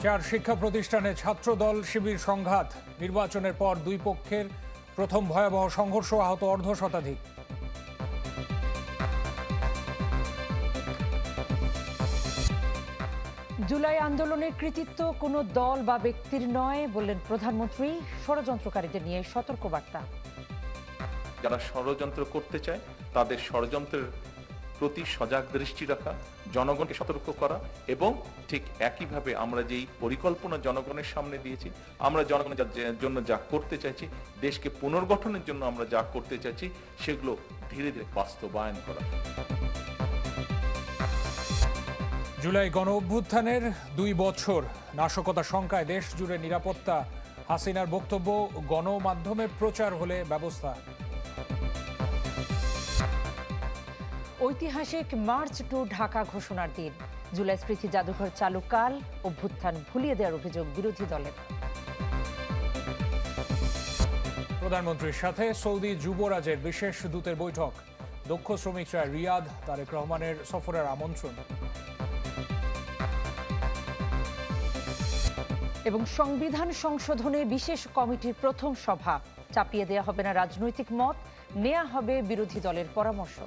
চার শিক্ষা প্রতিষ্ঠানে ছাত্রদল শিবির সংঘাত, নির্বাচনের পর দুই পক্ষের প্রথম ভয়াবহ সংঘর্ষ, আহত অর্ধ শতাধিক। জুলাই আন্দোলনের কৃতিত্ব কোনো দল বা ব্যক্তির নয় বললেন প্রধানমন্ত্রী। ষড়যন্ত্রকারীদের নিয়ে সতর্কবার্তা। যারা ষড়যন্ত্র করতে চায় তাদের ষড়যন্ত্রের প্রতি সজাগ দৃষ্টি রাখা, জনগণকে সতর্ক করা এবং ঠিক একইভাবে আমরা যেই পরিকল্পনা জনগণের সামনে দিয়েছি, আমরা জনগণের জন্য যা করতে চাইছি, দেশকে পুনর্গঠনের জন্য আমরা যা করতে চাইছি, সেগুলো ধীরে ধীরে বাস্তবায়ন করা। জুলাই গণ অভ্যুত্থানের 2 বছর, নাশকতা শঙ্কায় দেশ জুড়ে নিরাপত্তা। হাসিনার বক্তব্য গণমাধ্যমে প্রচার হলে ব্যবস্থা। ঐতিহাসিক মার্চ টু ঢাকা ঘোষণার দিন, জুলাই স্মৃতি জাদুঘর চালু কাল, অভ্যুত্থান ভুলিয়ে দেওয়ার অভিযোগ বিরোধী দলের। প্রধানমন্ত্রীর সাথে সৌদি যুবরাজের বিশেষ দূতের বৈঠক, দক্ষ শ্রমিকরা রিয়াদ, তারেক রহমানের সফরের আমন্ত্রণ। এবং সংবিধান সংশোধনে বিশেষ কমিটির প্রথম সভা, চাপিয়ে দেওয়া হবে না রাজনৈতিক মত, নেওয়া হবে বিরোধী দলের পরামর্শ।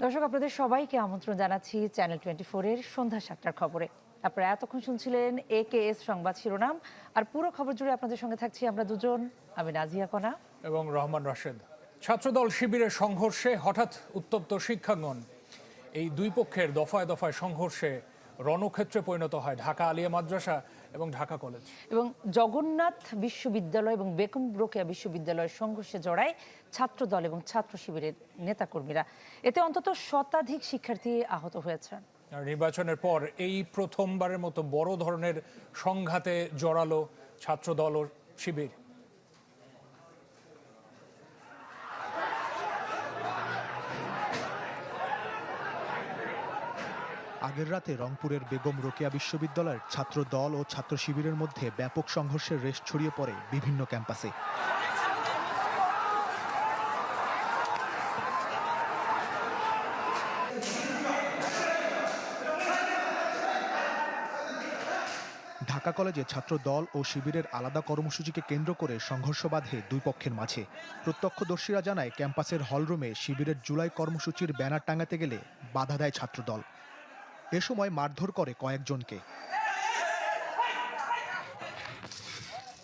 দর্শক, আপনাদের সবাইকে আমন্ত্রণ জানাচ্ছি চ্যানেল 24-এর সন্ধ্যা 7টার খবরে। আপনারা এতক্ষণ শুনছিলেন AKS সংবাদ শিরোনাম, আর পুরো খবর জুড়ে আপনাদের সঙ্গে থাকছি আমরা দুজন, আমি নাজিয়া কণা এবং রহমান রাশেদ। ছাত্রদল শিবিরের সংঘর্ষে হঠাৎ উত্তপ্ত শিক্ষাঙ্গন। এই দুই পক্ষের দফায় দফায় সংঘর্ষে রণক্ষেত্রে পরিণত হয় ঢাকা আলিয়া মাদ্রাসা এবং ঢাকা কলেজ। এবং জগন্নাথ বিশ্ববিদ্যালয় এবং বেগম রোকেয়া বিশ্ববিদ্যালয়ের সংঘর্ষে জড়ায় ছাত্রদল এবং ছাত্র শিবিরের নেতাকর্মীরা। এতে অন্তত শতাধিক শিক্ষার্থী আহত হয়েছে। আর নির্বাচনের পর এই প্রথমবারের মতো বড় ধরনের সংঘাতে জড়ালো ছাত্রদল ও শিবির। আগের রাতে রংপুরের বেগম রোকেয়া বিশ্ববিদ্যালয়ের ছাত্র দল ও ছাত্র শিবিরের মধ্যে ব্যাপক সংঘর্ষের রেশ ছড়িয়ে পড়ে বিভিন্ন ক্যাম্পাসে। ঢাকা কলেজে ছাত্র দল ও শিবিরের আলাদা কর্মসূচিকে কেন্দ্র করে সংঘর্ষ বাধে দুই পক্ষের মাঝে। প্রত্যক্ষদর্শীরা জানায়, ক্যাম্পাসের হলরুমে শিবিরের জুলাই কর্মসূচির ব্যানার টাঙাতে গেলে বাধা দেয় ছাত্রদল। এ সময় মারধর করে কয়েকজনকে,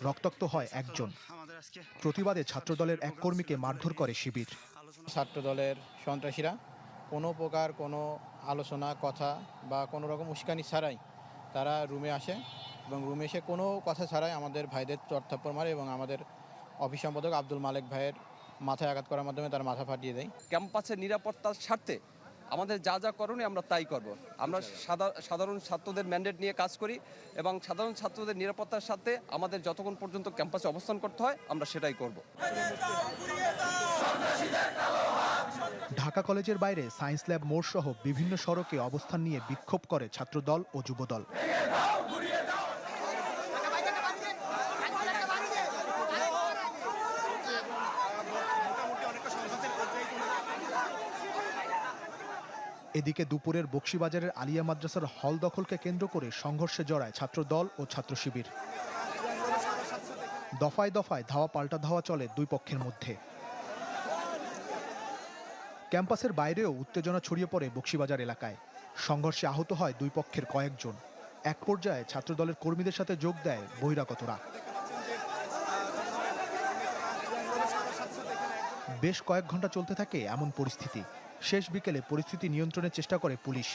রক্তাক্ত হয় একজন। প্রতিবাদে ছাত্রদলের এক কর্মীকে মারধর করে শিবির। ছাত্রদলের সন্ত্রাসীরা কোনো প্রকার কোনো আলোচনা কথা বা কোনো রকম উস্কানি ছাড়াই তারা রুমে আসে এবং রুমে এসে কোনো কথা ছাড়াই আমাদের ভাইদের চড়থাপ্পড় মারে এবং আমাদের অফিস সম্পাদক আব্দুল মালেক ভাইয়ের মাথায় আঘাত করার মাধ্যমে তার মাথা ফাটিয়ে দেয়। ক্যাম্পাসের নিরাপত্তার স্বার্থে আমাদের যা যা করণীয় আমরা তাই করব। আমরা সাধারণ ছাত্রদের ম্যান্ডেট নিয়ে কাজ করি এবং সাধারণ ছাত্রদের নিরাপত্তার সাথে আমাদের যতক্ষণ পর্যন্ত ক্যাম্পাসে অবস্থান করতে হয় আমরা সেটাই করব। ঢাকা কলেজের বাইরে সায়েন্স ল্যাব মোড় সহ বিভিন্ন সড়কে অবস্থান নিয়ে বিক্ষোভ করে ছাত্রদল ও যুবদল। এদিকে দুপুরের বকশীবাজারের আলিয়া মাদ্রাসার হল দখলকে কেন্দ্র করে সংঘর্ষে জড়ায় ছাত্রদল ও ছাত্র শিবির। দফায় দফায় ধাওয়া পাল্টা ধাওয়া চলে দুই পক্ষের মধ্যে। ক্যাম্পাসের বাইরেও উত্তেজনা ছড়িয়ে পড়ে বকশীবাজার এলাকায়। সংঘর্ষে আহত হয় দুই পক্ষের কয়েকজন। এক পর্যায়ে ছাত্রদলের কর্মীদের সাথে যোগ দেয় বহিরাগতরা। বেশ কয়েক ঘন্টা চলতে থাকে এমন পরিস্থিতি। শেষ বিকেলে পরিস্থিতি নিয়ন্ত্রণের চেষ্টা করে পুলিশ।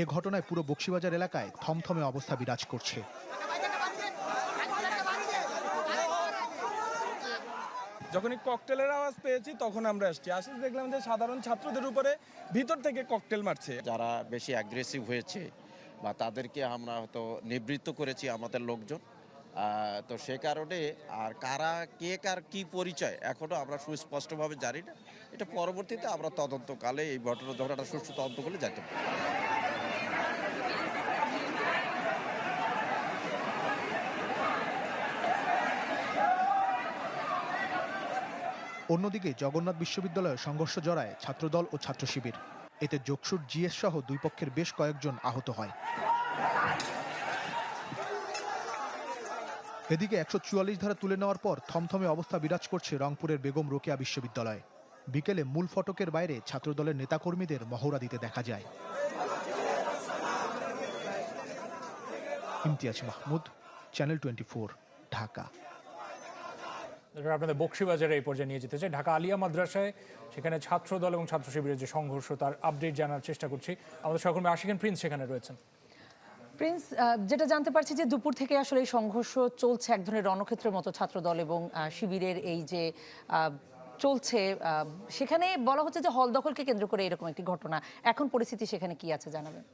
এ ঘটনায় পুরো বকশীবাজার এলাকায় থমথমে অবস্থা বিরাজ করছে। যখনই ককটেলের আওয়াজ পেয়েছি তখন আমরা আসছি দেখলাম যে সাধারণ ছাত্রদের উপরে ভিতর থেকে ককটেল মারছে। যারা বেশি অ্যাগ্রেসিভ হয়েছে বা তাদেরকে আমরা হয়তো নিবৃত্ত করেছি আমাদের লোকজন। তো সে কারণে আর কারা কে কার কি পরিচয় এখনো আমরা সুস্পষ্টভাবে জানি না। এটা পরবর্তীতে আমরা তদন্তকালে এই ঘটনা যখন একটা সুষ্ঠু তদন্ত করলে জানতে পারি। অন্যদিকে জগন্নাথ বিশ্ববিদ্যালয়ে সংঘর্ষ জড়ায় ছাত্রদল ও ছাত্র শিবির। এতে যোগসুর জিএস সহ দুই পক্ষের বেশ কয়েকজন আহত হয়। এদিকে ১৪৪ ধারা তুলে নেওয়ার পর থমথমে অবস্থা বিরাজ করছে রংপুরের বেগম রোকেয়া বিশ্ববিদ্যালয়ে। বিকেলে মূল ফটকের বাইরে ছাত্রদলের নেতাকর্মীদের মহড়া দিতে দেখা যায়। ইমতিয়াজ মাহমুদ, চ্যানেল 24, ঢাকা। আপনাদের বকশীবাজারে এই পর্যায়ে নিয়ে যেতে চাই। ঢাকা আলিয়া মাদ্রাসায় সেখানে ছাত্রদল এবং ছাত্র শিবিরের যে সংঘর্ষ তার আপডেট জানার চেষ্টা করছি। আমাদের সহকর্মী আশিকিন প্রিন্স সেখানে রয়েছেন। প্রিন্স, যেটা জানতে পারছি যে দুপুর থেকে আসলে এই সংঘর্ষ চলছে, এক ধরনের রণক্ষেত্রের মতো ছাত্রদল এবং শিবিরের এই যে চলছে, সেখানে বলা হচ্ছে যে হল দখলকে কেন্দ্র করে এরকম একটি ঘটনা। এখন পরিস্থিতি সেখানে কি আছে জানাবেন?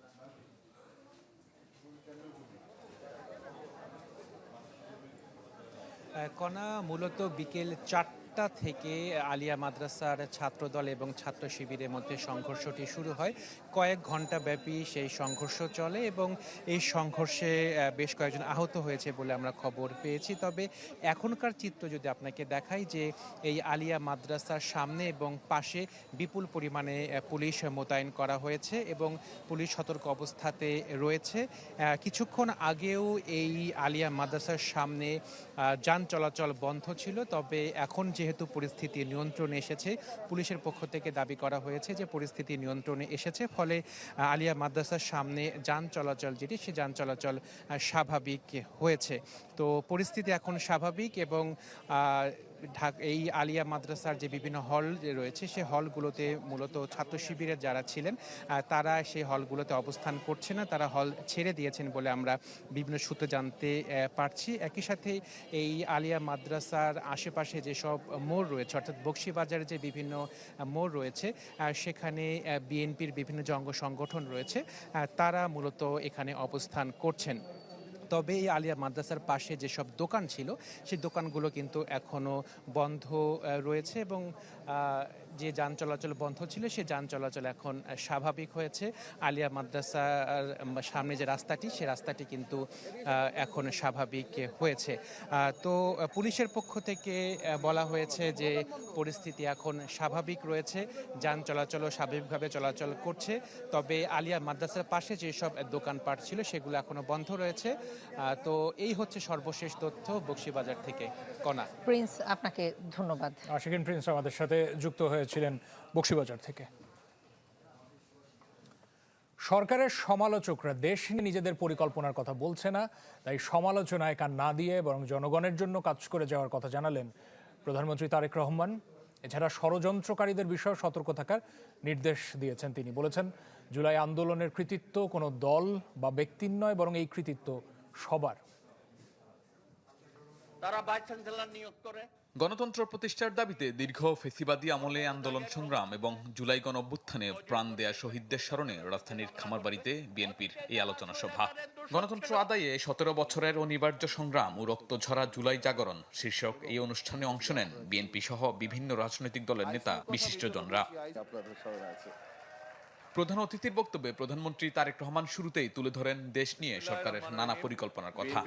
কণা, মূলত বিকেল 4টা থেকে আলিয়া মাদ্রাসার ছাত্রদল এবং ছাত্র শিবিরের মধ্যে সংঘর্ষটি শুরু হয়। কয়েক ঘন্টা ব্যাপী সেই সংঘর্ষ চলে এবং এই সংঘর্ষে বেশ কয়েকজন আহত হয়েছে বলে আমরা খবর পেয়েছি। তবে এখনকার চিত্র যদি আপনাকে দেখাই, যে এই আলিয়া মাদ্রাসার সামনে এবং পাশে বিপুল পরিমাণে পুলিশ মোতায়েন করা হয়েছে এবং পুলিশ সতর্ক অবস্থাতে রয়েছে। কিছুক্ষণ আগেও এই আলিয়া মাদ্রাসার সামনে যান চলাচল বন্ধ ছিল, তবে এখন যেহেতু পরিস্থিতি নিয়ন্ত্রণে এসেছে, পুলিশের পক্ষ থেকে দাবি করা হয়েছে যে পরিস্থিতি নিয়ন্ত্রণে এসেছে, ফলে আলিয়া মাদ্রাসার সামনে যান চলাচল যেটি, সে যান চলাচল স্বাভাবিক হয়েছে। তো পরিস্থিতি এখন স্বাভাবিক এবং এই আলিয়া মাদ্রাসার যে বিভিন্ন হল রয়েছে, সে হলগুলোতে মূলত ছাত্র শিবিরের যারা ছিলেন তারা সেই হলগুলোতে অবস্থান করছে না, তারা হল ছেড়ে দিয়েছেন বলে আমরা বিভিন্ন সূত্রে জানতে পারছি। একই সাথে এই আলিয়া মাদ্রাসার আশেপাশে যেসব মোড় রয়েছে, অর্থাৎ বকশীবাজারের যে বিভিন্ন মোড় রয়েছে, সেখানে বিএনপির বিভিন্ন অঙ্গ সংগঠন রয়েছে, তারা মূলত এখানে অবস্থান করছেন। তবে এই আলিয়া মাদ্রাসার পাশে যেসব দোকান ছিল, সেই দোকানগুলো কিন্তু এখনও বন্ধ রয়েছে এবং যে যান চলাচল বন্ধ ছিল, সে যান চলাচল এখন স্বাভাবিক হয়েছে। আলিয়া মাদ্রাসার সামনে যে রাস্তাটি, সে রাস্তাটি কিন্তু এখন স্বাভাবিক হয়েছে। তো পুলিশের পক্ষ থেকে বলা হয়েছে যে পরিস্থিতি এখন স্বাভাবিক রয়েছে, যান চলাচলও স্বাভাবিকভাবে চলাচল করছে। তবে আলিয়া মাদ্রাসার পাশে যেসব দোকানপাট ছিল, সেগুলো এখনও বন্ধ রয়েছে। তো এই হচ্ছে সর্বশেষ তথ্য বকশীবাজার থেকে। কণা। প্রিন্স, আপনাকে ধন্যবাদ। আশিকিন প্রিন্স আমাদের সাথে যুক্ত হয়েছিলেন বকশীবাজার থেকে। সরকারের সমালোচকরা দেশ নিয়ে নিজেদের পরিকল্পনার কথা বলছে না, তাই সমালোচনায় কান না দিয়ে বরং জনগণের জন্য কাজ করে যাওয়ার কথা জানালেন প্রধানমন্ত্রী তারেক রহমান। এছাড়া ষড়যন্ত্রকারীদের বিষয়ে সতর্ক থাকার নির্দেশ দিয়েছেন তিনি। বলেছেন, জুলাই আন্দোলনের কৃতিত্ব কোনো দল বা ব্যক্তির নয়, বরং এই কৃতিত্ব সবার। তারা ভাইস চ্যান্সেলর নিয়োগ করে। গণতন্ত্র প্রতিষ্ঠার দাবিতে দীর্ঘ ফেসিবাদী আমলে আন্দোলন সংগ্রাম এবং জুলাই গণ অভ্যুত্থানে প্রাণ দেয়া শহীদদের স্মরণে রাজধানীর খামারবাড়িতে বিএনপির এই আলোচনা সভা। গণতন্ত্র আদায়ে ১৭ বছরের অনিবার্য সংগ্রাম ও রক্তঝরা জুলাই জাগরণ শীর্ষক এই অনুষ্ঠানে অংশ নেন বিএনপি সহ বিভিন্ন রাজনৈতিক দলের নেতা, বিশিষ্টজনরা। প্রধান অতিথির বক্তব্যে প্রধানমন্ত্রী তারেক রহমান শুরুতেই তুলে ধরেন দেশ নিয়ে সরকারের নানা পরিকল্পনার কথা।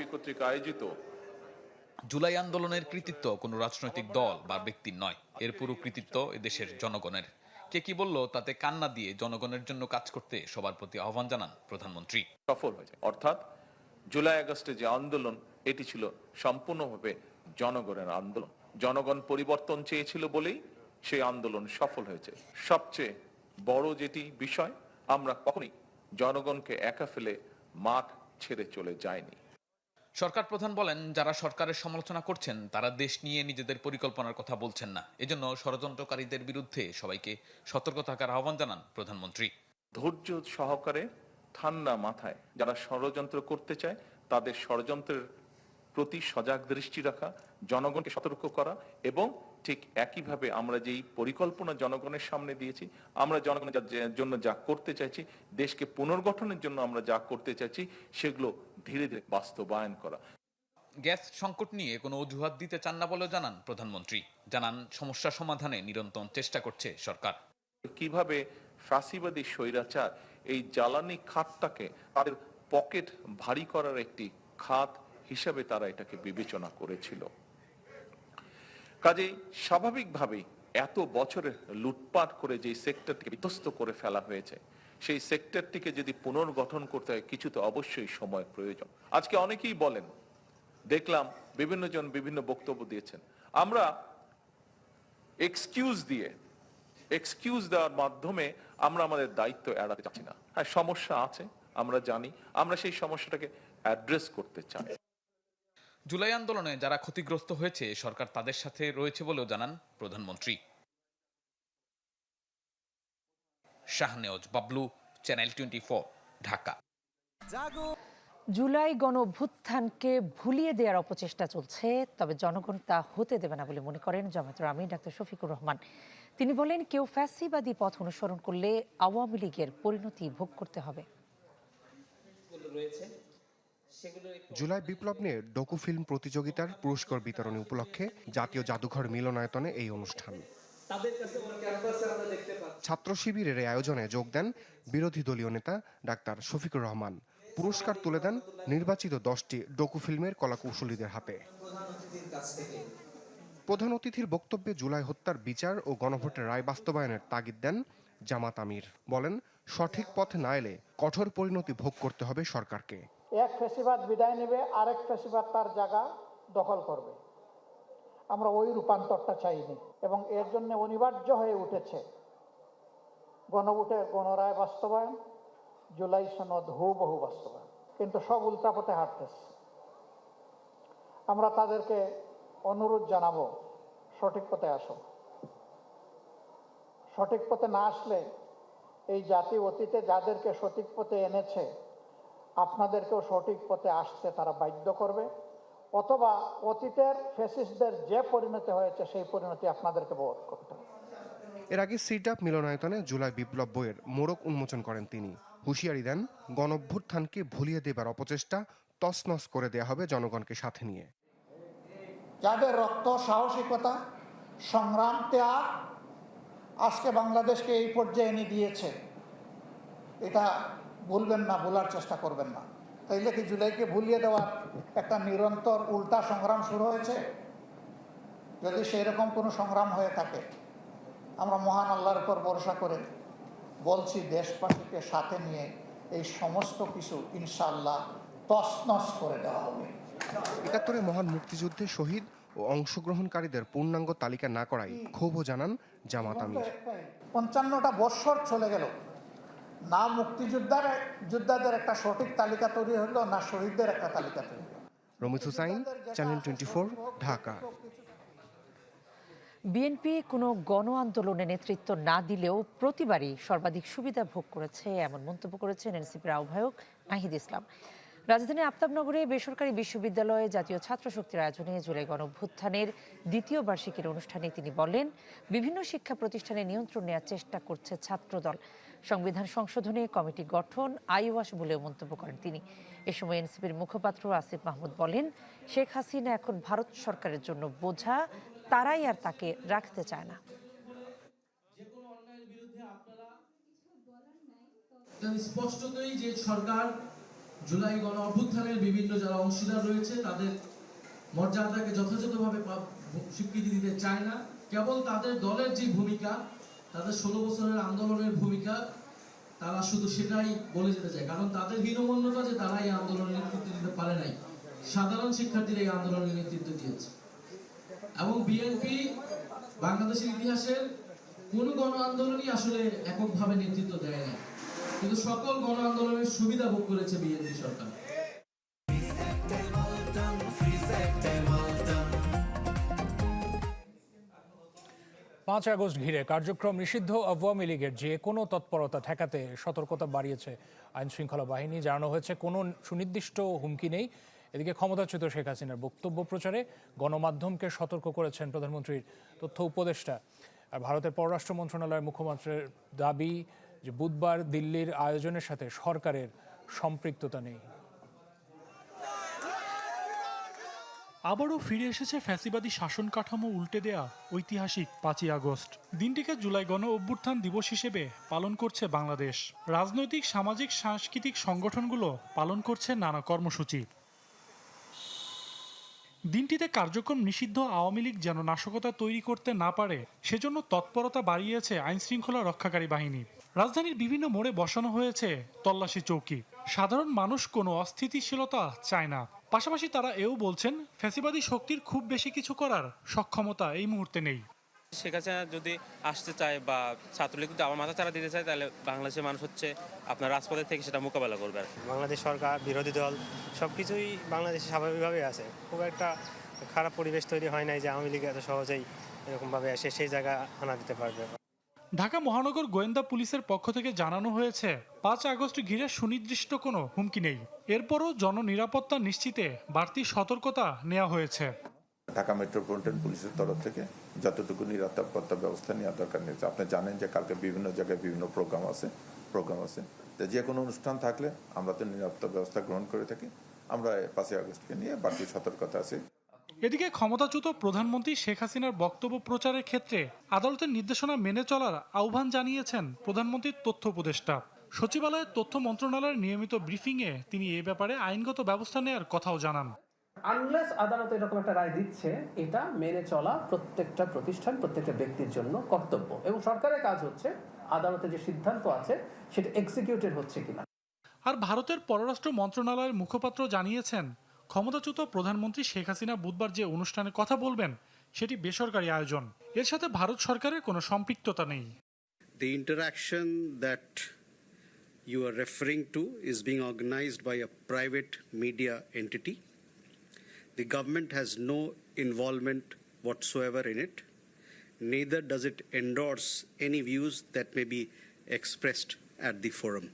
জুলাই আন্দোলনের কৃতিত্ব কোনো রাজনৈতিক দল বা ব্যক্তির নয়, এর পুরো কৃতিত্ব এদেশের জনগণের। কে কি বলল তাতে কান্না দিয়ে জনগণের জন্য কাজ করতে সবার প্রতি আহ্বান জানান প্রধানমন্ত্রী। সফল হয়েছে, অর্থাৎ জুলাই আগস্টে যে আন্দোলন, এটি ছিল সম্পূর্ণভাবে জনগণের আন্দোলন। জনগণ পরিবর্তন চেয়েছিল বলেই সেই আন্দোলন সফল হয়েছে। সবচেয়ে বড় যেটি বিষয়, আমরা কখনোই জনগণকে একা ফেলে মাঠ ছেড়ে চলে যায়নি। সরকার প্রধান বলেন, যারা সরকারের সমালোচনা করছেন তারা দেশ নিয়ে নিজেদের পরিকল্পনার কথা বলছেন না। এজন্য ষড়যন্ত্রকারীদের বিরুদ্ধে সবাইকে সতর্ক থাকার আহ্বান জানান প্রধানমন্ত্রী। ধৈর্য সহকারে ঠান্ডা মাথায় যারা ষড়যন্ত্র করতে চায়, তাদের ষড়যন্ত্রের প্রতি সজাগ দৃষ্টি রাখা, জনগণকে সতর্ক করা এবং ঠিক একইভাবে আমরা যেই পরিকল্পনা জনগণের সামনে দিয়েছি, আমরা জনগণের জন্য যা করতে চাইছি, দেশকে পুনর্গঠনের জন্য আমরা যা করতে চাইছি, সেগুলো ধীরে ধীরে বাস্তবায়ন করা। গ্যাস সংকট নিয়ে কোনো অজুহাত দিতে চান না বলে জানান প্রধানমন্ত্রী। জানান, সমস্যা সমাধানে নিরন্তর চেষ্টা করছে সরকার। কিভাবে ফ্যাসিবাদী স্বৈরাচার এই জ্বালানি খাতটাকে তাদের পকেট ভারী করার একটি খাত হিসাবে তারা এটাকে বিবেচনা করেছিল। কাজেই স্বাভাবিকভাবেই এত বছরে লুটপাট করে যে সেক্টরটিকে বিধ্বস্ত করে ফেলা হয়েছে, সেই সেক্টরটিকে যদি পুনর্গঠন করতে হয় কিছু তো অবশ্যই সময় প্রয়োজন। আজকে অনেকেই বলেন, দেখলাম বিভিন্ন জন বিভিন্ন বক্তব্য দিয়েছেন, আমরা এক্সকিউজ দেওয়ার মাধ্যমে আমরা আমাদের দায়িত্ব এড়াতে চাচ্ছি না। হ্যাঁ, সমস্যা আছে, আমরা জানি, আমরা সেই সমস্যাটাকে অ্যাড্রেস করতে চাই। জুলাই আন্দোলনে যারা ক্ষতিগ্রস্ত হয়েছে সরকার তাদের সাথে রয়েছে বলেও জানান প্রধানমন্ত্রী। শাহনেওয়াজ বাবলু, চ্যানেল 24, ঢাকা। জুলাই গণ অভ্যুত্থানকে ভুলিয়ে দেওয়ার অপচেষ্টা চলছে, তবে জনগণ তা হতে দেবে না বলে মনে করেন জামায়াতের আমির ডাক্তার শফিকুর রহমান। তিনি বলেন, কেউ ফ্যাসিবাদী পথ অনুসরণ করলে আওয়ামী লীগের পরিণতি ভোগ করতে হবে। জুলাই বিপ্লব নিয়ে ডকু ফিল্ম প্রতিযোগিতার পুরস্কার বিতরণী উপলক্ষে জাতীয় জাদুঘর মিলনায়তনে এই অনুষ্ঠান। ছাত্র শিবিরের এই আয়োজনে যোগ দেন বিরোধী দলীয় নেতা ডাক্তার শফিকুর রহমান। পুরস্কার তুলে দেন নির্বাচিত 10টি ডকু ফিল্মের কলাকৌশলীদের হাতে। প্রধান অতিথির বক্তব্যে জুলাই হত্যার বিচার ও গণভোটের রায় বাস্তবায়নের তাগিদ দেন জামাত আমির। বলেন, সঠিক পথে না এলে কঠোর পরিণতি ভোগ করতে হবে সরকারকে। এক ফ্যাসিবাদ বিদায় নেবে, আরেক ফ্যাসিবাদ তার জায়গা দখল করবে। আমরা ওই রূপান্তরটা চাইনি এবং এর জন্য অনিবার্য হয়ে উঠেছে গণভোটের গণরায় বাস্তবায়ন, জুলাই সনদ হুবহু বাস্তবায়ন। কিন্তু সব উল্টা পথে হাঁটতেছে। আমরা তাদেরকে অনুরোধ জানাবো, সঠিক পথে আসো। সঠিক পথে না আসলে এই জাতি অতীতে যাদেরকে সঠিক পথে এনেছে আপনাদেরকেও সঠিক পথে আসতে তারা বাধ্য করবে, অথবা অতীতের ফ্যাসিস্টদের যে পরিণতি হয়েছে সেই পরিণতি আপনাদেরকে ভোগ করতে হবে। এর আগে সিটাপ মিলনায়তনে জুলাই বিপ্লব বইয়ের মোড়ক উন্মোচন করেন তিনি। হুঁশিয়ারি দেন, গণঅভ্যুত্থানকে ভুলিয়ে দেবার অপচেষ্টা তছনছ করে দেয়া হবে জনগণকে সাথে নিয়ে। যাদের রক্ত, সাহসিকতা, সংগ্রাম, ত্যাগ আজকে বাংলাদেশকে এই পর্যায়ে এনে দিয়েছে, এটা ভুলবেন না, ভোলার চেষ্টা করবেন না। তাইলে কি জুলাইকে ভুলিয়ে দেওয়ার একটা নিরন্তর উল্টা সংগ্রাম শুরু হয়েছে? যদি সেই রকম কোনো সংগ্রাম হয়ে থাকে, আমরা মহান আল্লাহর উপর ভরসা করে বলছি, দেশবাসীকে সাথে নিয়ে এই সমস্ত কিছু ইনশাআল্লাহ তছনছ করে দেওয়া হবে। ৭১ মহান মুক্তিযুদ্ধে শহীদ ও অংশগ্রহণকারীদের পূর্ণাঙ্গ তালিকা না করায় ক্ষোভও জানান জামাত আমির। ৫৫টা বৎসর চলে গেল, না মুক্তিযোদ্ধাদের একটা সঠিক তালিকা তৈরি হলো, না শহীদদের একটা তালিকা তৈরি হলো। রমিত হুসাইন, চ্যানেল 24, ঢাকা। বিএনপি কোনো গণ আন্দোলনে নেতৃত্ব না দিলেও প্রতিবারই সর্বাধিক সুবিধা ভোগ করেছে, এমন মন্তব্য করেছেন এনসিপির আহ্বায়ক নাহিদ ইসলাম। রাজধানীর আফতাবনগরে বেসরকারি বিশ্ববিদ্যালয়ে জাতীয় ছাত্র শক্তির আয়োজনে জুলাই গণঅভ্যুত্থানের ২য় বার্ষিকীর অনুষ্ঠানে তিনি বলেন, বিভিন্ন শিক্ষা প্রতিষ্ঠানে নিয়ন্ত্রণ নেওয়ার চেষ্টা করছে ছাত্রদল। সংবিধান সংশোধনে কমিটি গঠন আইওয়াস বলেও মন্তব্য করেন তিনি। এ সময় এনসিপির মুখপাত্র আসিফ মাহমুদ বলেন, শেখ হাসিনা এখন ভারত সরকারের জন্য বোঝা, তারাই আর তাকে রাখতে চায় না। স্পষ্টতই যে সরকার জুলাই গণ অভ্যুত্থানের বিভিন্ন যারা অংশীদার রয়েছে তাদের মর্যাদাকে যথাযথভাবে স্বীকৃতি দিতে চায় না। কেবল তাদের দলের যে ভূমিকা, তাদের 16 বছরের আন্দোলনের ভূমিকা, তারা শুধু সেটাই বলে যেতে চায়। কারণ তাদের হীনমন্যতা যে তারা এই আন্দোলনের নেতৃত্ব দিতে পারে নাই, সাধারণ শিক্ষার্থীরা এই আন্দোলনের নেতৃত্ব দিয়েছে। এবং বিএনপি বাংলাদেশের ইতিহাসের কোনো গণ আন্দোলনই আসলে এককভাবে নেতৃত্ব দেয় না, কিন্তু সকল গণ আন্দোলনের সুবিধা ভোগ করেছে বিএনপি সরকার। ৫ আগস্ট ঘিরে কার্যক্রম নিষিদ্ধ আওয়ামী লীগের যে কোনো তৎপরতা ঠেকাতে সতর্কতা বাড়িয়েছে আইন শৃঙ্খলা বাহিনী। জানানো হয়েছে কোনো সুনির্দিষ্ট হুমকি নেই। এদিকে ক্ষমতাচ্যুত শেখ হাসিনার বক্তব্য প্রচারে গণমাধ্যমকে সতর্ক করেছেন প্রধানমন্ত্রীর তথ্য উপদেষ্টা। আর ভারতের পররাষ্ট্র মন্ত্রণালয়ের মুখপাত্রের দাবি যে বুধবার দিল্লির আয়োজনের সাথে সরকারের সম্পৃক্ততা নেই। আবারও ফিরে এসেছে ফ্যাসিবাদী শাসন কাঠামো উল্টে দেয়া ঐতিহাসিক ৫ই আগস্ট। দিনটিকে জুলাই গণ অভ্যুত্থান দিবস হিসেবে পালন করছে বাংলাদেশ। রাজনৈতিক, সামাজিক, সাংস্কৃতিক সংগঠনগুলো পালন করছে নানা কর্মসূচি। দিনটিতে কার্যক্রম নিষিদ্ধ আওয়ামী লীগ যেন নাশকতা তৈরি করতে না পারে সেজন্য তৎপরতা বাড়িয়েছে আইনশৃঙ্খলা রক্ষাকারী বাহিনী। রাজধানীর বিভিন্ন মোড়ে বসানো হয়েছে তল্লাশি চৌকি। সাধারণ মানুষ কোনো অস্থিতিশীলতা চায় না। পাশাপাশি তারা এও বলছেন, ফ্যাসিবাদী শক্তির খুব বেশি কিছু করার সক্ষমতা এই মুহূর্তে নেই। শেখ হাসিনা যদি আসতে চায় বা ছাত্রলীগ যদি আবার মাথা চাড়া দিতে চায়, তাহলে বাংলাদেশের মানুষ হচ্ছে আপনার রাজপথে থেকে সেটা মোকাবেলা করবে। বাংলাদেশ সরকার, বিরোধী দল সবকিছুই বাংলাদেশে স্বাভাবিকভাবে আছে। খুব একটা খারাপ পরিবেশ তৈরি হয় নাই যে আওয়ামী লীগ এত সহজেই এরকমভাবে এসে সেই জায়গা হানা দিতে পারবে। ঢাকা মহানগর গোয়েন্দা পুলিশের পক্ষ থেকে জানানো হয়েছে, 5 আগস্ট ঘিরে সুনির্দিষ্ট কোনো হুমকি নেই। এরপরও জননিরাপত্তা নিশ্চিতে বাড়তি সতর্কতা নেওয়া হয়েছে। ঢাকা মেট্রোপলিটন পুলিশের তরফ থেকে যতটুকু নিরাপত্তা ব্যবস্থা নেওয়া দরকার নিয়েছে। আপনি জানেন যে কালকে বিভিন্ন জায়গায় বিভিন্ন প্রোগ্রাম আছে। তো যে কোনো অনুষ্ঠান থাকলে আমরা তো নিরাপত্তা ব্যবস্থা গ্রহণ করে থাকি। আমরা 5 আগস্টকে নিয়ে বাড়তি সতর্কতা আছে। এদিকে ক্ষমতাচ্যুত প্রধানমন্ত্রী শেখ হাসিনার বক্তব্য প্রচারের ক্ষেত্রে আদালতের নির্দেশনা মেনে চলার আহ্বান জানিয়েছেন প্রধানমন্ত্রীর তথ্য উপদেষ্টা। সচিবালয়ের তথ্য মন্ত্রণালয়ের নিয়মিত ব্রিফিংয়ে তিনি এ ব্যাপারে আইনগত ব্যবস্থা নেওয়ার কথাও জানান। আনলেস আদালত এরকম একটা রায় দিচ্ছে, এটা মেনে চলা প্রত্যেকটা প্রতিষ্ঠান, প্রত্যেকটা ব্যক্তির জন্য কর্তব্য, এবং সরকারের কাজ হচ্ছে আদালতে যে সিদ্ধান্ত আছে সেটা এক্সিকিউটেড হচ্ছে কিনা। আর ভারতের পররাষ্ট্র মন্ত্রণালয়ের মুখপাত্র জানিয়েছেন, ক্ষমতাচ্যুত প্রধানমন্ত্রী শেখ হাসিনা বুধবার যে অনুষ্ঠানে কথা বলবেন সেটি বেসরকারি আয়োজন। এর সাথে ভারত সরকারের কোনো সম্পৃক্ততা নেই। The interaction that you are referring to is being organized by a private media entity. The government has no involvement whatsoever in it. Neither does it endorse any views that may be expressed at the forum.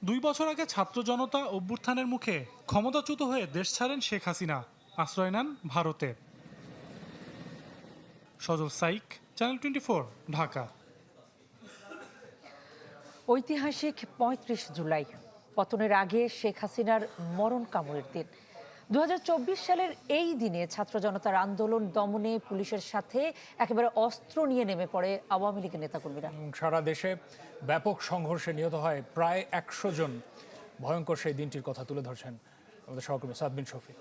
2 বছর আগে ছাত্র জনতা অভ্যুত্থানের মুখে ক্ষমতাচ্যুত হয়ে দেশ ছাড়েন শেখ হাসিনা, আশ্রয় নেন ভারতে। সজল সাইক, চ্যানেল 24, ঢাকা। ঐতিহাসিক 35 জুলাই, পতনের আগে শেখ হাসিনার মরণ কামড়ের দিন। 2024 সালের এই দিনে ছাত্র জনতার আন্দোলন দমনে পুলিশের সাথে একেবারে অস্ত্র নিয়ে নেমে পড়ে আওয়ামী লীগের নেতাকর্মীরা। সারা দেশে ব্যাপক সংঘর্ষে নিহত হয় প্রায় 100 জন। ভয়ঙ্কর সেই দিনটির কথা তুলে ধরছেন আমাদের সহকর্মী সাদবিন শফিক।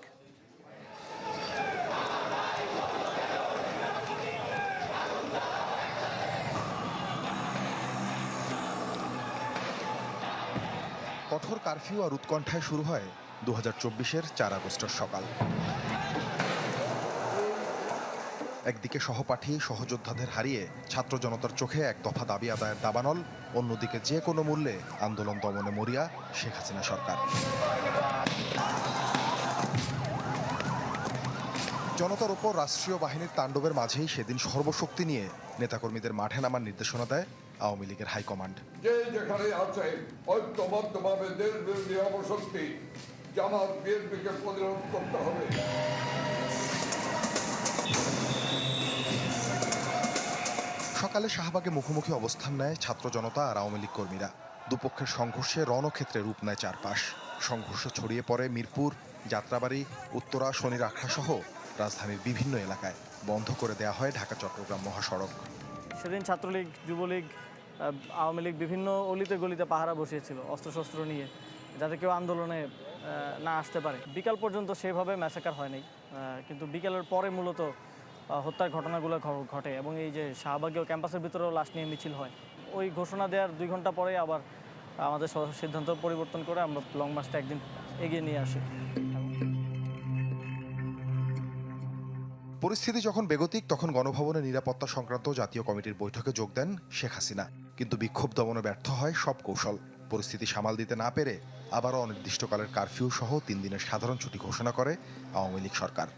কঠোর কারফিউ আর উৎকণ্ঠায় শুরু হয় 2024-এর 4 আগস্টের সকাল। একদিকে সহপাঠী সহযোদ্ধাদের হারিয়ে ছাত্র জনতার চোখে এক দফা দাবি আদায়ের দাবানল, অন্যদিকে যে কোনো মূল্যে আন্দোলন দমনে মরিয়া শেখ হাসিনা সরকার। জনতার ওপর রাষ্ট্রীয় বাহিনীর তাণ্ডবের মাঝেই সেদিন সর্বশক্তি নিয়ে নেতাকর্মীদের মাঠে নামার নির্দেশনা দেয় আওয়ামী লীগের হাইকমান্ড। যে যেখানে আছে ঐক্যবদ্ধভাবে দেশ বিরোধী অপশক্তি জামাত বিএনপিকে প্রতিরোধ করতে হবে। সকালে শাহবাগে মুখোমুখি অবস্থান নেয় ছাত্র জনতা আর আওয়ামী লীগ কর্মীরা। দুপক্ষের সংঘর্ষে রণক্ষেত্রে রূপ নেয় চারপাশ। সংঘর্ষ ছড়িয়ে পড়ে মিরপুর, যাত্রাবাড়ি, উত্তরা, শনির আখড়া সহ রাজধানীর বিভিন্ন এলাকায়। বন্ধ করে দেওয়া হয় ঢাকা চট্টগ্রাম মহাসড়ক। সেদিন ছাত্রলীগ, যুবলীগ, আওয়ামী লীগ বিভিন্ন অলিতে গলিতে পাহারা বসিয়েছিল অস্ত্রশস্ত্র নিয়ে, যাতে কেউ আন্দোলনে না আসতে পারে। বিকাল পর্যন্ত সেভাবে ম্যাসাকার হয়নি, কিন্তু বিকালের পরে মূলত হত্যার ঘটনাগুলো ঘটে এবং এই যে শাহবাগীয় ক্যাম্পাসের ভিতরেও লাশ নিয়ে মিছিল হয়। ওই ঘোষণা দেওয়ার 2 ঘন্টা পরে আবার আমাদের সিদ্ধান্ত পরিবর্তন করে আমরা লং মার্চটা একদিন এগিয়ে নিয়ে আসি। পরিস্থিতি যখন বেগতিক, তখন গণভবনের নিরাপত্তা সংক্রান্ত জাতীয় কমিটির বৈঠকে যোগ দেন শেখ হাসিনা। কিন্তু বিক্ষোভ দমনে ব্যর্থ হয় সব কৌশল। পরিস্থিতি সামাল দিতে না পেরে আবারও অনির্দিষ্টকালের কারফিউ সহ 3 দিনের সাধারণ ছুটি ঘোষণা করে আওয়ামী লীগ সরকার।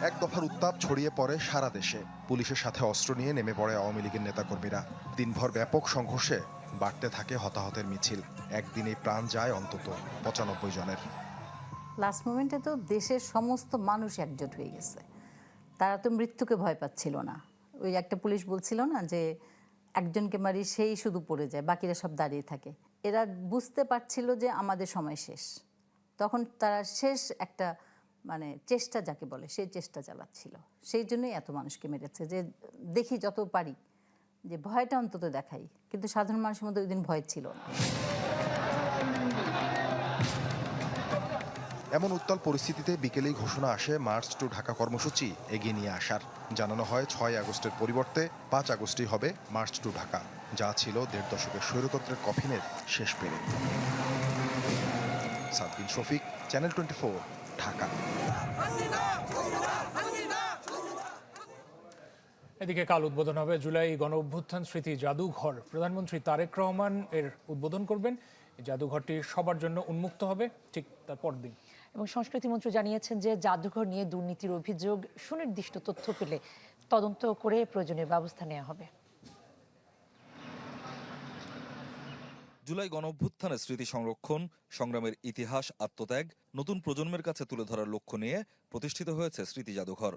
এক দফার উত্তাপ ছড়িয়ে পড়ে সারা দেশে। পুলিশের সাথে অস্ত্র নিয়ে নেমে পড়ে আওয়ামী লীগের নেতাকর্মীরা। দিনভর ব্যাপক সংঘর্ষে বাড়তে থাকে হতাহতের মিছিল। একদিনেই প্রাণ যায় অন্তত 95 জনের। লাস্ট মোমেন্টে তো দেশের সমস্ত মানুষ একজোট হয়ে গেছে। তারা তো মৃত্যুকে ভয় পাচ্ছিল না। ওই একটা পুলিশ বলছিল না যে একজনকে মারি সেই শুধু পড়ে যায়, বাকিরা সব দাঁড়িয়ে থাকে। এরা বুঝতে পারছিল যে আমাদের সময় শেষ। তখন তারা শেষ একটা চেষ্টা যাকে বলে সেই চেষ্টা চালাচ্ছিল। সেই জন্যই এত মানুষকে মেরেছে, যে দেখি যত পারি যে ভয়টা অন্তত দেখাই। কিন্তু সাধারণ মানুষের মধ্যে ওই দিন ভয় ছিল না। এমন উত্তাল পরিস্থিতিতে বিকেলেই ঘোষণা আসে মার্চ টু ঢাকা কর্মসূচি এগিয়ে নিয়ে আসার। জানানো হয় ৬ আগস্টের পরিবর্তে ৫ আগস্টই হবে মার্চ টু ঢাকা, যা ছিল ১.৫ দশকের স্বৈরতন্ত্রের কফিনের শেষ পেরে। সাদবিন শফিক, চ্যানেল 24, ঢাকা। এদিকে কাল উদ্বোধন হবে জুলাই গণ অভ্যুত্থান স্মৃতি জাদুঘর। প্রধানমন্ত্রী তারেক রহমান এর উদ্বোধন করবেন। এই জাদুঘরটি সবার জন্য উন্মুক্ত হবে ঠিক তার পরদিন। এবং সংস্কৃতি মন্ত্রী জানিয়েছেন যে জাদুঘর নিয়ে দুর্নীতির অভিযোগ সুনির্দিষ্ট তথ্য পেলে তদন্ত করে প্রয়োজনীয় ব্যবস্থা নেওয়া হবে। জুলাই গণঅভ্যুত্থানের স্মৃতি সংরক্ষণ, সংগ্রামের ইতিহাস, আত্মত্যাগ নতুন প্রজন্মের কাছে তুলে ধরার লক্ষ্য নিয়ে প্রতিষ্ঠিত হয়েছে স্মৃতি জাদুঘর।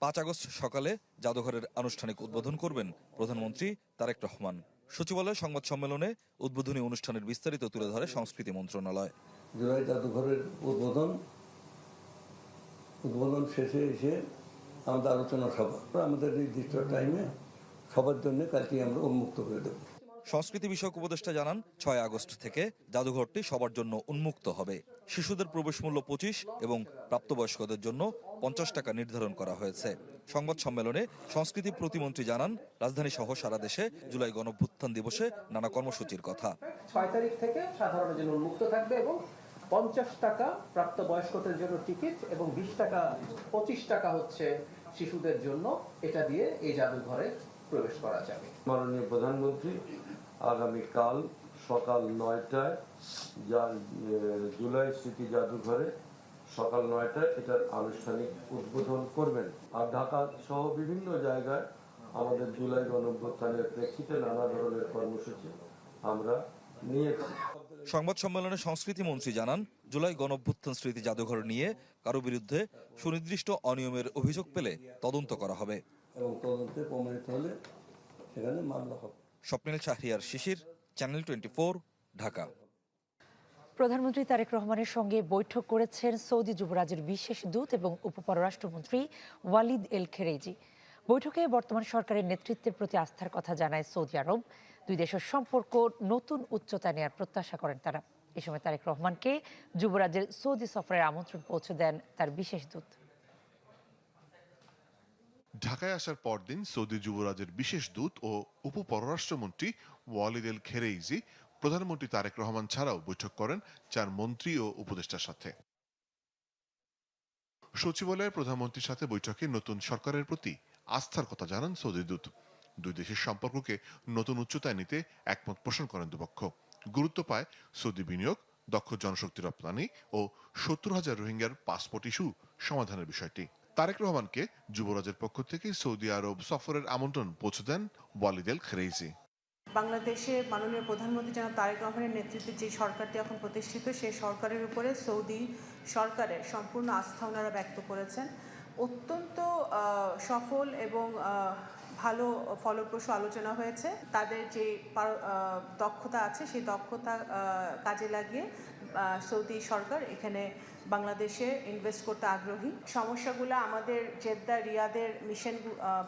৫ আগস্ট সকালে জাদুঘরের আনুষ্ঠানিক উদ্বোধন করবেন প্রধানমন্ত্রী তারেক রহমান। সচিবালয় সংবাদ সম্মেলনে উদ্বোধনী অনুষ্ঠানের বিস্তারিত তুলে ধরে সংস্কৃতি মন্ত্রণালয়। জুলাই জাদুঘরের উদ্বোধন শেষে এসে আমাদের আলোচনা সভা, আমাদের নির্দিষ্ট টাইমে সবার জন্য কালকে আমরা উন্মুক্ত করে দেব। সংস্কৃতি বিষয়ক উপদেষ্টা জানান ৬ আগস্ট থেকে জাদুঘরটি সবার জন্য উন্মুক্ত হবে। শিশুদের প্রবেশ মূল্য ২৫ এবং প্রাপ্তবয়স্কদের জন্য ৫০ টাকা নির্ধারণ করা হয়েছে। সংবাদ সম্মেলনে সংস্কৃতি প্রতিমন্ত্রী জানান রাজধানী সহ সারা দেশে জুলাই গণঅভ্যুত্থান দিবসে নানা কর্মসূচির কথা। ৬ তারিখ থেকে সাধারণের জন্য উন্মুক্ত থাকবে এবং ৫০ টাকা প্রাপ্তবয়স্কদের জন্য টিকিট এবং ২৫ টাকা হচ্ছে শিশুদের জন্য। এটা দিয়ে এই জাদুঘরে প্রবেশ করা যাবে। মাননীয় প্রধানমন্ত্রী আগামীকাল সকাল ৯টায় জুলাই স্মৃতি জাদুঘরে সকাল ৯টায় এটার আনুষ্ঠানিক উদ্বোধন করবেন। আর ঢাকা সহ বিভিন্ন জায়গায় আমাদের জুলাই গণঅভ্যুত্থানের প্রেক্ষিতে নানা ধরনের কর্মসূচি আমরা নিয়েছি। সংবাদ সম্মেলনে সংস্কৃতি মন্ত্রী জানান জুলাই গণঅভ্যুত্থান স্মৃতি জাদুঘর নিয়ে কারো বিরুদ্ধে সুনির্দিষ্ট অনিয়মের অভিযোগ পেলে তদন্ত করা হবে এবং তদন্তে প্রমাণিত হলে সেখানে মামলা হবে। স্বপ্নিল শাহরিয়ার শিশির, চ্যানেল 24, ঢাকা। প্রধানমন্ত্রী তারেক রহমানের সঙ্গে বৈঠক করেছেন সৌদি যুবরাজের বিশেষ দূত এবং উপপররাষ্ট্রমন্ত্রী ওয়ালিদ এল খেরেজি। বৈঠকে বর্তমান সরকারের নেতৃত্বের প্রতি আস্থার কথা জানায় সৌদি আরব। দুই দেশের সম্পর্ক নতুন উচ্চতা নেওয়ার প্রত্যাশা করেন তারা। এ সময় তারেক রহমানকে যুবরাজের সৌদি সফরের আমন্ত্রণ পৌঁছে দেন তার বিশেষ দূত। ঢাকায় আসার পরদিন সৌদি যুবরাজের বিশেষ দূত ও উপপররাষ্ট্রমন্ত্রী ওয়ালিদ এল খেরেইজি প্রধানমন্ত্রী তারেক রহমান ছাড়াও বৈঠক করেন ৪ মন্ত্রী ও উপদেষ্টার সাথে। সচিবালয়ে প্রধানমন্ত্রীর সাথে বৈঠকে নতুন সরকারের প্রতি আস্থার কথা জানান সৌদি দূত। দুই দেশের সম্পর্ককে নতুন উচ্চতায় নিতে একমত পোষণ করেন দুপক্ষ। গুরুত্ব পায় সৌদি বিনিয়োগ, দক্ষ জনশক্তি রপ্তানি ও ৭০,০০০ রোহিঙ্গার পাসপোর্ট ইস্যু সমাধানের বিষয়টি। তারেক রহমানকে যুবরাজের পক্ষ থেকে সৌদি আরব সফরের আমন্ত্রণ পৌঁছে দেন ওয়ালিদ এল খেরেইজি। বাংলাদেশে মাননীয় প্রধানমন্ত্রী জনাব তারেক রহমানের নেতৃত্বে যে সরকারটি এখন প্রতিষ্ঠিত, সেই সরকারের উপরে সৌদি সরকারের সম্পূর্ণ আস্থা ওনারা ব্যক্ত করেছেন। অত্যন্ত সফল এবং ভালো ফলপ্রসূ আলোচনা হয়েছে। তাদের যে দক্ষতা আছে সেই দক্ষতা কাজে লাগিয়ে সৌদি সরকার এখানে বাংলাদেশে ইনভেস্ট করতে আগ্রহী। সমস্যাগুলো আমাদের জেদ্দা রিয়াদের মিশন,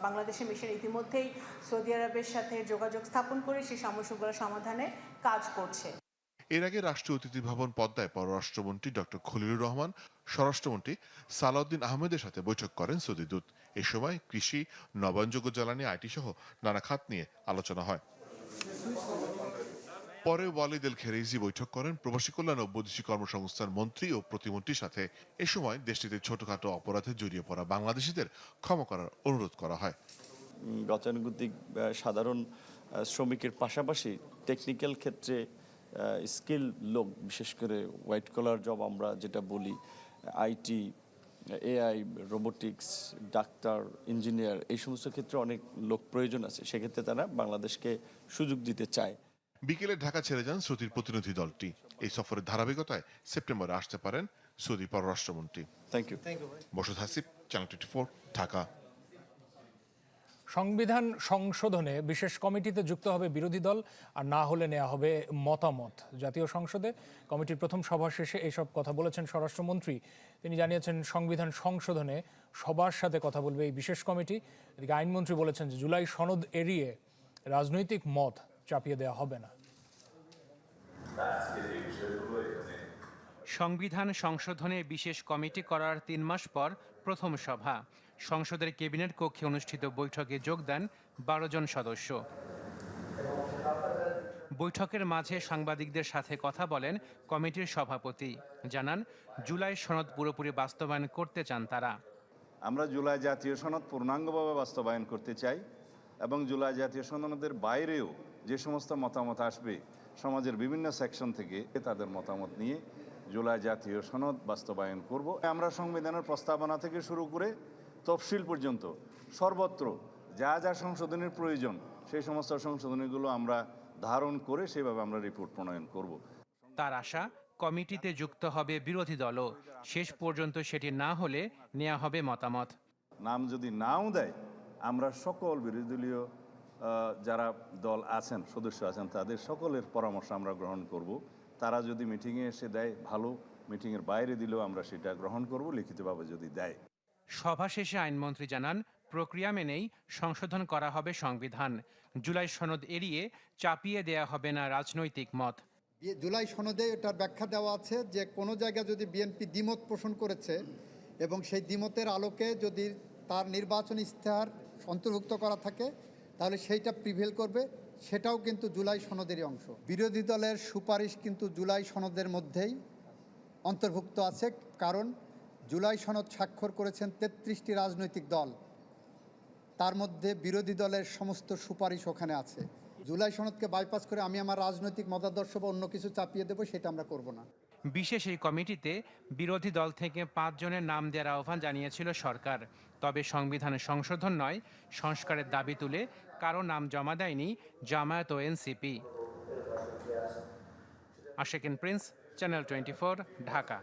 বাংলাদেশের মিশন ইতিমধ্যেই সৌদি আরবের সাথে যোগাযোগ স্থাপন করে সেই সমস্যাগুলো সমাধানে কাজ করছে। এর আগে রাষ্ট্রীয় অতিথি ভবন পদ্মায় পররাষ্ট্রমন্ত্রী ডক্টর খলিলুর রহমান, স্বরাষ্ট্রমন্ত্রী সালাউদ্দিন আহমেদের সাথে বৈঠক করেন সৌদি দূত। এ সময় কৃষি, নবায়নযোগ্য জ্বালানি, আইটি সহ নানা খাত নিয়ে আলোচনা হয়। পরে ওয়ালিদ এল খেরেইজি বৈঠক করেন প্রবাসী কল্যাণ ও বৈদেশিক কর্মসংস্থান মন্ত্রী ও প্রতিমন্ত্রীর সাথে। এ সময় দেশটিতে ছোটখাটো অপরাধে জড়িয়ে পড়া বাংলাদেশিদের ক্ষমা করার অনুরোধ করা হয়। গতানুগতিক সাধারণ শ্রমিকের পাশাপাশি টেকনিক্যাল ক্ষেত্রে স্কিল লোক, বিশেষ করে হোয়াইট কলার জব আমরা যেটা বলি, IT, AI, robotics, doctor, engineer, এই সমস্ত ক্ষেত্রে অনেক লোক প্রয়োজন আছে। সেক্ষেত্রে তারা বাংলাদেশকে সুযোগ দিতে চায়। বিকেলে ঢাকা ছেড়ে যান সৌদির প্রতিনিধি দলটি। এই সফরের ধারাবাহিকতায় সেপ্টেম্বরে আসতে পারেন সৌদি পররাষ্ট্রমন্ত্রী। Thank you. Bashir Hasib, channel 24, Dhaka. সংবিধান সংশোধনে বিশেষ কমিটিতে যুক্ত হবে বিরোধী দল, আর না হলে নেওয়া হবে মতামত। জাতীয় সংসদে কমিটির প্রথম সভা শেষে এইসব কথা বলেছেন স্বরাষ্ট্রমন্ত্রী। তিনি জানিয়েছেন সংবিধান সংশোধনে সবার সাথে কথা বলবে এই বিশেষ কমিটি। এদিকে আইনমন্ত্রী বলেছেন যে জুলাই সনদ এড়িয়ে রাজনৈতিক মত চাপিয়ে দেওয়া হবে না। সংবিধান সংশোধনে বিশেষ কমিটি করার ৩ মাস পর প্রথম সভা। সংসদের ক্যাবিনেট কক্ষে অনুষ্ঠিত বৈঠকে যোগ দেন ১২ জন সদস্য। বৈঠকের মাঝে সাংবাদিকদের সাথে কথা বলেন কমিটির সভাপতি। জানান, জুলাই সনদ পুরোপুরি বাস্তবায়ন করতে চান তারা। আমরা জুলাই জাতীয় সনদ পূর্ণাঙ্গভাবে বাস্তবায়ন করতে চাই এবং জুলাই জাতীয় সনদের বাইরেও যে সমস্ত মতামত আসবে সমাজের বিভিন্ন সেকশন থেকে তাদের মতামত নিয়ে জুলাই জাতীয় সনদ বাস্তবায়ন করব। আমরা সংবিধানের প্রস্তাবনা থেকে শুরু করে তফসিল পর্যন্ত সর্বত্র যা যা সংশোধনের প্রয়োজন সেই সমস্ত সংশোধনীগুলো আমরা ধারণ করে সেভাবে আমরা রিপোর্ট প্রণয়ন করব। তার আশা, কমিটিতে যুক্ত হবে বিরোধী দলও। শেষ পর্যন্ত সেটি না হলে নেওয়া হবে মতামত। নাম যদি নাও দেয়, আমরা সকল বিরোধী দলীয় যারা দল আছেন, সদস্য আছেন, তাদের সকলের পরামর্শ আমরা গ্রহণ করব। তারা যদি মিটিংয়ে এসে দেয় ভালো, মিটিংয়ের বাইরে দিলেও আমরা সেটা গ্রহণ করব, লিখিতভাবে যদি দেয়। সভা শেষে আইনমন্ত্রী জানান, প্রক্রিয়া মেনেই সংশোধন করা হবে সংবিধান। জুলাই সনদ এড়িয়ে চাপিয়ে দেয়া হবে না রাজনৈতিক মত। জুলাই সনদে এটার ব্যাখ্যা দেওয়া আছে যে কোনো জায়গায় যদি বিএনপি দ্বিমত পোষণ করেছে এবং সেই দ্বিমতের আলোকে যদি তার নির্বাচনী ইশতেহার অন্তর্ভুক্ত করা থাকে তাহলে সেইটা প্রিভেল করবে, সেটাও কিন্তু জুলাই সনদেরই অংশ। বিরোধী দলের সুপারিশ কিন্তু জুলাই সনদের মধ্যেই অন্তর্ভুক্ত আছে, কারণ জুলাই সনদ স্বাক্ষর করেছেন ৩৩টি রাজনৈতিক দল, তার মধ্যে বিরোধী দলের সমস্ত সুপারিশ ওখানে আছে। জুলাই সনদকে বাইপাস করে আমি আমার রাজনৈতিক মতাদর্শ বা অন্য কিছু চাপিয়ে দেবো, সেটা আমরা করব না। বিশেষ এই কমিটিতে বিরোধী দল থেকে ৫ জনের নাম দেওয়ার আহ্বান জানিয়েছিল সরকার। তবে সংবিধান সংশোধন নয়, সংস্কারের দাবি তুলে কারো নাম জমা দেয়নি জামায়াত ও NCP. Ashikin Prince, channel 24, Dhaka.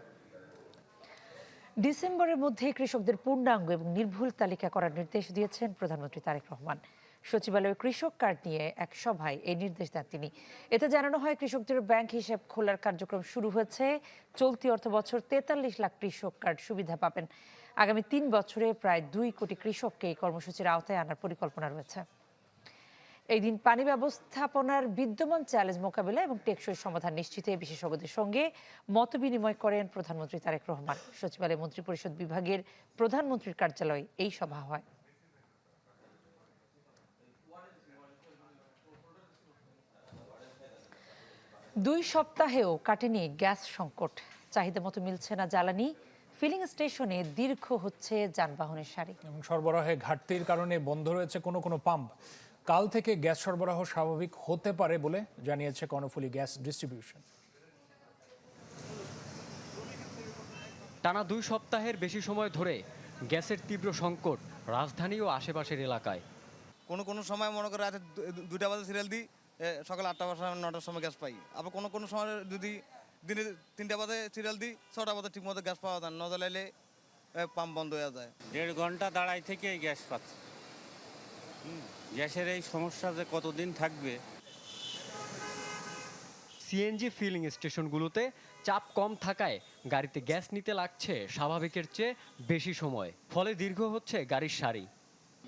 ডিসেম্বরের মধ্যে কৃষকদের পূর্ণাঙ্গ এবং নির্ভুল তালিকা করার নির্দেশ দিয়েছেন প্রধানমন্ত্রী তারেক রহমান। সচিবালয়ে কৃষক কার্ড নিয়ে এক সভায় এই নির্দেশ দেন তিনি। এতে জানানো হয়, কৃষকদের ব্যাংক হিসাব খোলার কার্যক্রম শুরু হয়েছে। চলতি অর্থবছর ৪৩ লাখ কৃষক কার্ড সুবিধা পাবেন। আগামী ৩ বছরে প্রায় ২ কোটি কৃষককে এই কর্মসূচির আওতায় আনার পরিকল্পনা রয়েছে। এই দিন পানি ব্যবস্থাপনার বিদ্যমান চ্যালেঞ্জ মোকাবিলা এবং টেকসই সমাধান নিশ্চিতে বিশেষজ্ঞদের সঙ্গে মতবিনিময় করেন প্রধানমন্ত্রী তারেক রহমান। সচিবালয় মন্ত্রিপরিষদ বিভাগের প্রধানমন্ত্রীর কার্যালয়ে এই সভা হয়। দুই সপ্তাহেও কাটেনি গ্যাস সংকট। চাহিদা মতো মিলছে না জ্বালানি। ফিলিং স্টেশনে দীর্ঘ হচ্ছে যানবাহনের সারি। সরবরাহে ঘাটতির কারণে বন্ধ রয়েছে কোনো কোনো পাম্প। কাল থেকে গ্যাস সরবরাহ স্বাভাবিক হতে পারে বলে জানিয়েছে কর্ণফুলী গ্যাস ডিস্ট্রিবিউশন। টানা 2 সপ্তাহের বেশি সময় ধরে গ্যাসের তীব্র সংকট রাজধানী ও আশেপাশের এলাকায়। কোনো সময় মনে করে রাতে 2টা বাজে সিরিয়াল দিই, সকাল 8টা বা 9টার সময় গ্যাস পাই। আবার কোনো সময় যদি দিনে 3টা বাজে সিরিয়াল দিই, 6টা বাজে ঠিক মতো গ্যাস পাওয়া যায় না, জ্বালাইলে পাম্প বন্ধ হয়ে যায়। 1.5 ঘন্টা দাঁড়াই থেকে গ্যাস পাচ্ছে। গ্যাসের এই সমস্যা যে কতদিন থাকবে। সিএনজি ফিলিং স্টেশনগুলোতে চাপ কম থাকায় গাড়িতে গ্যাস নিতে লাগছে স্বাভাবিকের চেয়ে বেশি সময়, ফলে দীর্ঘ হচ্ছে গাড়ির সারি।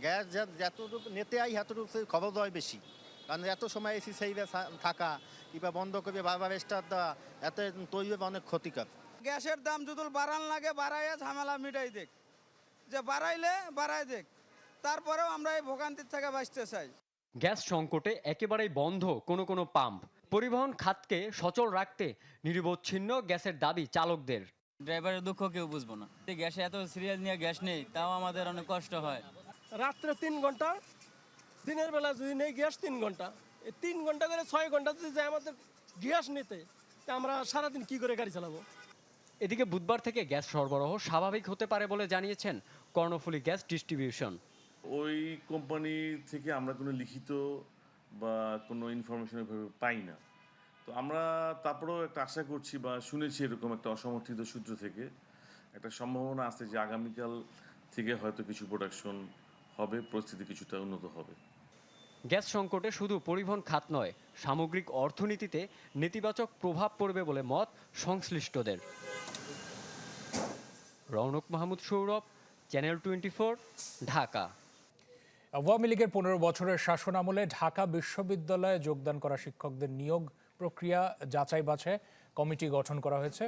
গ্যাস যতটুকু নিতে আই এতটুকু খরচ হয় বেশি, কারণ এত সময় এসি সেই থাকা কিংবা বন্ধ করবে বারবার স্টার্ট দেওয়া, এত তৈরি অনেক ক্ষতিকর। গ্যাসের দাম যদি বাড়ান লাগে বাড়াইয়া ঝামেলা মিটাই দেখ, যে বাড়াইলে বাড়াই দেখ, তারপরেও আমরা এই ভোগান্তির থেকে বাঁচতে চাই। গ্যাস সংকটে একেবারেই বন্ধ কোনো পাম্প। পরিবহন খাতকে সচল রাখতে নিরবচ্ছিন্ন গ্যাসের দাবি চালকদের। ড্রাইভারের দুঃখ কেউ বুঝবো না। গ্যাসে এত সিরিয়াল নিয়ে গ্যাস নেই, তাও আমাদের অনেক কষ্ট হয়। রাত্রে 3 ঘন্টা, দিনের বেলা যদি নেই গ্যাস 3 ঘন্টা, এই 3 ঘন্টা করে 6 ঘন্টা যদি যায় আমাদের গ্যাস নিতে, তা আমরা সারাদিন কি করে গাড়ি চালাবো। এদিকে বুধবার থেকে গ্যাস সরবরাহ স্বাভাবিক হতে পারে বলে জানিয়েছেন কর্ণফুলী গ্যাস ডিস্ট্রিবিউশন। ওই কোম্পানি থেকে আমরা কোনো লিখিত বা কোনো ইনফরমেশন পাই না, তো আমরা তারপরেও একটা আশা করছি বা শুনেছি এরকম একটা অসমর্থিত সূত্র থেকে একটা সম্ভাবনা আছে যে আগামীকাল থেকে হয়তো কিছু প্রোডাকশন হবে, পরিস্থিতি কিছুটা উন্নত হবে। গ্যাস সংকটে শুধু পরিবহন খাত নয়, সামগ্রিক অর্থনীতিতে নেতিবাচক প্রভাব পড়বে বলে মত সংশ্লিষ্টদের। রৌনক মাহমুদ সৌরভ, চ্যানেল 24, ঢাকা। আওয়ামী লীগের 15 বছরের শাসন আমলে ঢাকা বিশ্ববিদ্যালয়ে যোগদান করা শিক্ষকদের নিয়োগ প্রক্রিয়া যাচাই বাছাই কমিটি গঠন করা হয়েছে।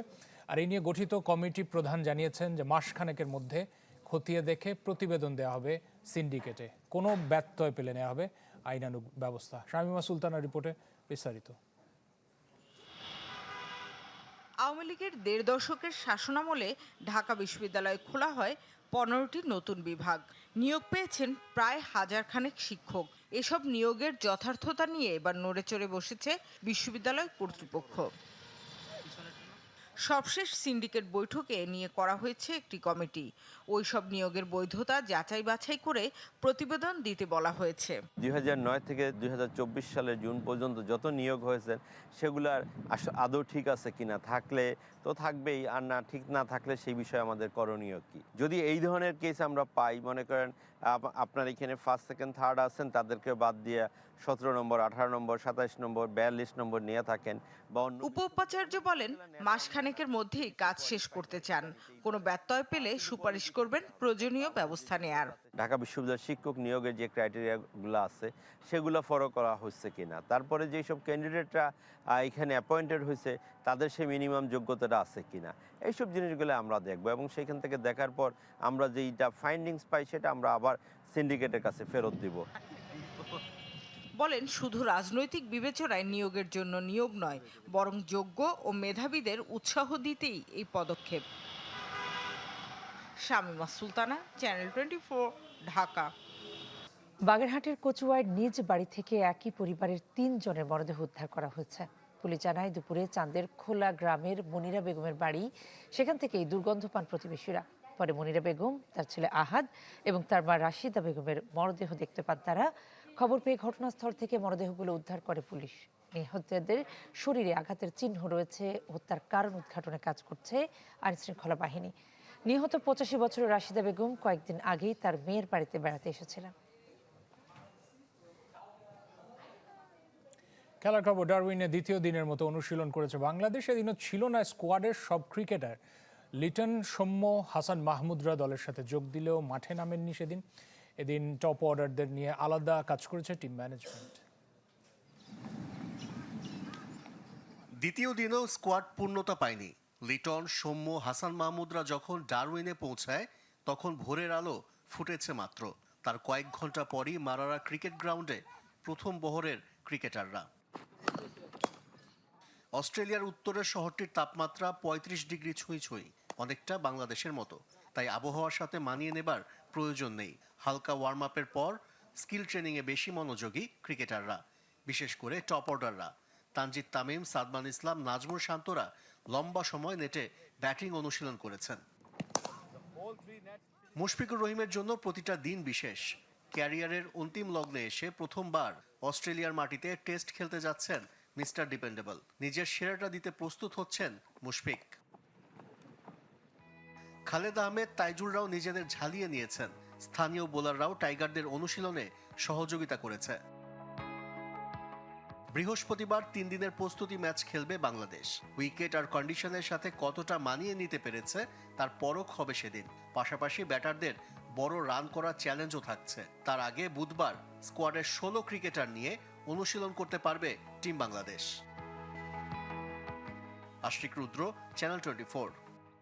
আর এই নিয়ে গঠিত কমিটি প্রধান জানিয়েছেন যে মাসখানেকের মধ্যে খতিয়ে দেখে প্রতিবেদন দেওয়া হবে সিন্ডিকেটে। কোনো ব্যত্যয় পেলে নেওয়া হবে আইনানুগ ব্যবস্থা। শামীমা সুলতানার রিপোর্টে বিস্তারিত। আওয়ামী লীগের ১.৫ দশকের শাসনামলে ঢাকা বিশ্ববিদ্যালয়ে খোলা হয় ১৫টি নতুন বিভাগ। নিয়োগ পেয়েছেন প্রায় ১,০০০ খানেক শিক্ষক। এসব নিয়োগের যথার্থতা নিয়ে এবার নড়েচড়ে বসেছে বিশ্ববিদ্যালয় কর্তৃপক্ষ। সবশেষ সিন্ডিকেট বৈঠকে নিয়ে করা হয়েছে একটি কমিটি। ওই সব নিয়োগের বৈধতা যাচাই বাছাই করে প্রতিবেদন দিতে বলা হয়েছে। ২০০৯ থেকে ২০২৪ সালের জুন পর্যন্ত যত নিয়োগ হয়েছে সেগুলার আদৌ ঠিক আছে কিনা, থাকলে তো থাকবেই, আর না ঠিক না থাকলে সেই বিষয়ে আমাদের করণীয় কি। যদি এই ধরনের কেস আমরা পাই, মনে করেন আপনার এখানে ফার্স্ট সেকেন্ড থার্ড আছেন, তাদেরকে বাদ দিয়ে ১৭ নম্বর ১৮ নম্বর ২৭ নম্বর ৪২ নম্বর নিয়ে থাকেন বা উপ-উপাচার্য বলেন মাসখানেকের মধ্যেই কাজ শেষ করতে চান। কোনো ব্যত্যয় পেলে সুপারিশ করবেন প্রয়োজনীয় ব্যবস্থা নেয়ার। ঢাকা বিশ্ববিদ্যালয়ের শিক্ষক নিয়োগের যে ক্রাইটেরিয়াগুলো আছে সেগুলো ফলো করা হচ্ছে কিনা, তারপরে যেসব ক্যান্ডিডেটরা এখানে অ্যাপয়েন্টেড হয়েছে তাদের সেই মিনিমাম যোগ্যতাটা আছে কিনা, এইসব জিনিসগুলো আমরা দেখব এবং সেখান থেকে দেখার পর আমরা যেইটা ফাইন্ডিংস পাই সেটা আমরা আবার সিন্ডিকেটের কাছে ফেরত দিব। বলেন শুধু রাজনৈতিক বিবেচনায় নিয়োগের জন্য নিয়োগ নয়, বরং যোগ্য ও মেধাবীদের উৎসাহ দিতেই এই পদক্ষেপ। শামীমা সুলতানা, চ্যানেল 24, ঢাকা। বাগেরহাটের কচুয়ায় নিজ বাড়ি থেকে একই পরিবারের ৩ জনের মরদেহ উদ্ধার করা হয়েছে। পুলিশ জানায় দুপুরে চাঁদের খোলা গ্রামের মনিরা বেগমের বাড়ি, সেখান থেকেই দুর্গন্ধ পান প্রতিবেশীরা। পরে মনিরা বেগম, তার ছেলে আহাদ এবং তার মা রাশিদা বেগমের মরদেহ দেখতে পান তারা। খবর পেয়ে ঘটনাস্থল থেকে মরদেহগুলো উদ্ধার করে পুলিশ। নিহতদের শরীরে আঘাতের চিহ্ন রয়েছে। হত্যার কারণ উদ্ঘাটনে কাজ করছে আইনশৃঙ্খলা বাহিনী। নিহত ৮৫ বছরের রাশিদা বেগম কয়েকদিন আগেই তার মেয়ের বাড়িতে বেড়াতে এসেছিলেন। খেলার খবর, ডারউইনে দ্বিতীয় দিনের মতো অনুশীলন করেছে বাংলাদেশ। এদিনও ছিল না স্কোয়াডের সব ক্রিকেটার। লিটন, সৌম্য, হাসান মাহমুদরা দলের সাথে যোগ দিলেও মাঠে নামেননি সেদিন। এদিন টপ অর্ডারদের নিয়ে আলাদা কাজ করেছে টিম ম্যানেজমেন্ট। দ্বিতীয় দিনেও স্কোয়াড পূর্ণতা পায়নি। লিটন, সৌম্য, হাসান মাহমুদরা যখন ডারউইনে পৌঁছায় তখন ভোরের আলো ফুটেছে মাত্র। তার কয়েক ঘন্টা পরই মারারা ক্রিকেট গ্রাউন্ডে প্রথম বহরের ক্রিকেটাররা। অস্ট্রেলিয়ার উত্তরের শহরটির তাপমাত্রা ৩৫ ডিগ্রি ছুঁই ছুঁই, অনেকটা বাংলাদেশের মতো। তাই আবহাওয়ার সাথে মানিয়ে নেবার প্রয়োজন নেই। হালকা ওয়ার্ম আপের পর স্কিল ট্রেনিংয়ে বেশি মনোযোগী ক্রিকেটাররা, বিশেষ করে টপ অর্ডাররা। তানজিদ তামিম, সাদমান ইসলাম, নাজমুল শান্তরা লম্বা সময় নেটে ব্যাটিং অনুশীলন করেছেন। মুশফিকুর রহিমের জন্য প্রতিটা দিন বিশেষ। ক্যারিয়ারের অন্তিম লগ্নে এসে প্রথমবার অস্ট্রেলিয়ার মাটিতে টেস্ট খেলতে যাচ্ছেন মিস্টার ডিপেন্ডেবল। নিজের সেরাটা দিতে প্রস্তুত হচ্ছেন মুশফিক। খালেদ আহমেদ, তাইজুলরাও নিজেদের ঝালিয়ে নিয়েছেন। স্থানীয় বোলাররাও টাইগারদের অনুশীলনে সহযোগিতা করেছে। বৃহস্পতিবার ৩ দিনের প্রস্তুতি ম্যাচ খেলবে বাংলাদেশ। উইকেট আর কন্ডিশনের সাথে কতটা মানিয়ে নিতে পেরেছে তার পরখ হবে সেদিন। পাশাপাশি ব্যাটারদের বড় রান করার চ্যালেঞ্জও থাকছে। তার আগে বুধবার স্কোয়াডের ১৬ ক্রিকেটার নিয়ে অনুশীলন করতে পারবে টিম বাংলাদেশ। আশিক রুদ্র, চ্যানেল 24।